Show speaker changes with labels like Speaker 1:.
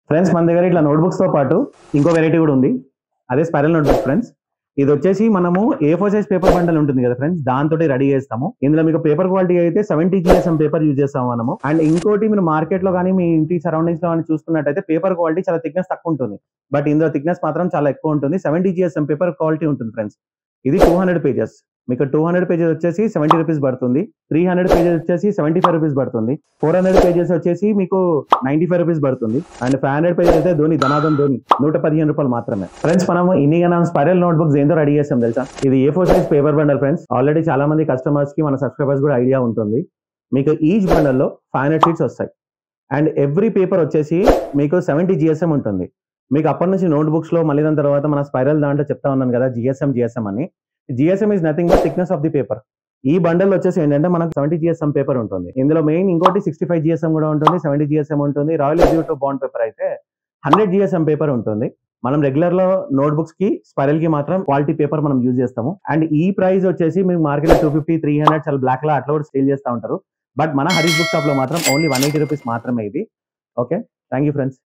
Speaker 1: Friends మన దగ్గర ఇట్లా నోట్బుక్స్ తో పాటు ఇంకో వెరైటీ కూడా ఉంది. అదే స్పైరల్ నోట్బుక్ ఫ్రెండ్స్. ఇది వచ్చేసి మనము A4 సైజ్ పేపర్ బండల్ ఉంటుంది కదా ఫ్రెండ్స్, దాంతో రెడీ చేస్తాము. ఇందులో మీకు పేపర్ క్వాలిటీ అయితే 70 GSM పేపర్ యూజ్ చేస్తాము మనము. అండ్ ఇంకోటి మీరు మార్కెట్ లో కానీ మీ ఇంటి సరౌండింగ్స్ లో కానీ చూసుకున్నట్టయితే పేపర్ క్వాలిటీ చాలా థిక్నెస్ తక్కువ ఉంటుంది. బట్ ఇందులో థిక్నెస్ మాత్రం చాలా ఎక్కువ ఉంటుంది. 70 GSM పేపర్ క్వాలిటీ ఉంటుంది ఫ్రెండ్స్. ఇది 200 పేజెస్. మీకు 200 పేజెస్ వచ్చేసి 70 రూపీస్ పడుతుంది. 300 పేజెస్ వచ్చేసి 75 రూపీస్ పడుతుంది. 400 పేజెస్ వచ్చేసి మీకు 95 రూపీస్ పడుతుంది. అండ్ 500 పేజెస్ అయితే ధనాధన్ ధోని 115 రూపాయలు మాత్రమే. ఫ్రెండ్స్ మనం ఇన్ని స్పైరల్ నోట్బుక్స్ ఏందో రెడీ చేస్తాం తెలుసా. ఇది A4 size paper bundle friends. Already చాలా మంది కస్టమర్స్ కి మన సబ్స్క్రైబర్స్ కూడా ఐడియా ఉంటుంది. మీకు ఈచ్ బండల్ లో 500 షీట్స్ వస్తాయి. అండ్ ఎవ్రీ పేపర్ వచ్చేసి మీకు 70 GSM ఉంటుంది. మీకు అప్పటి నుంచి నోట్బుక్స్ లో మళ్ళీ దాని తర్వాత మన స్పైరల్ దాంట్లో చెప్తా ఉన్నాను కదా GSM అని. GSM is nothing but thickness of the paper. ఈ బండల్ వచ్చేసి ఏంటంటే మనకు 70 GSM పేపర్ ఉంటుంది. ఇందులో మెయిన్ ఇంకోటి 65 GSM కూడా ఉంటుంది, 70 GSM ఉంటుంది. రాయల్ ఎగ్జిక్యూటివ్ బాండ్ పేపర్ అయితే 100 GSM పేపర్ ఉంటుంది. మనం రెగ్యులర్ లో నోట్బుక్స్ కి స్పైరల్ కి మాత్రం క్వాలిటీ పేపర్ మనం యూజ్ చేస్తాము. అండ్ ఈ ప్రైస్ వచ్చేసి మీకు మార్కెట్ లో 250, 300 చాలా బ్లాక్ లో అట్లా కూడా సేల్ చేస్తూ ఉంటారు. బట్ మన హరీష్ బుక్ షాప్ లో మాత్రం ఓన్లీ 180 రూపీస్ మాత్రమే ఇది. Okay, thank you friends.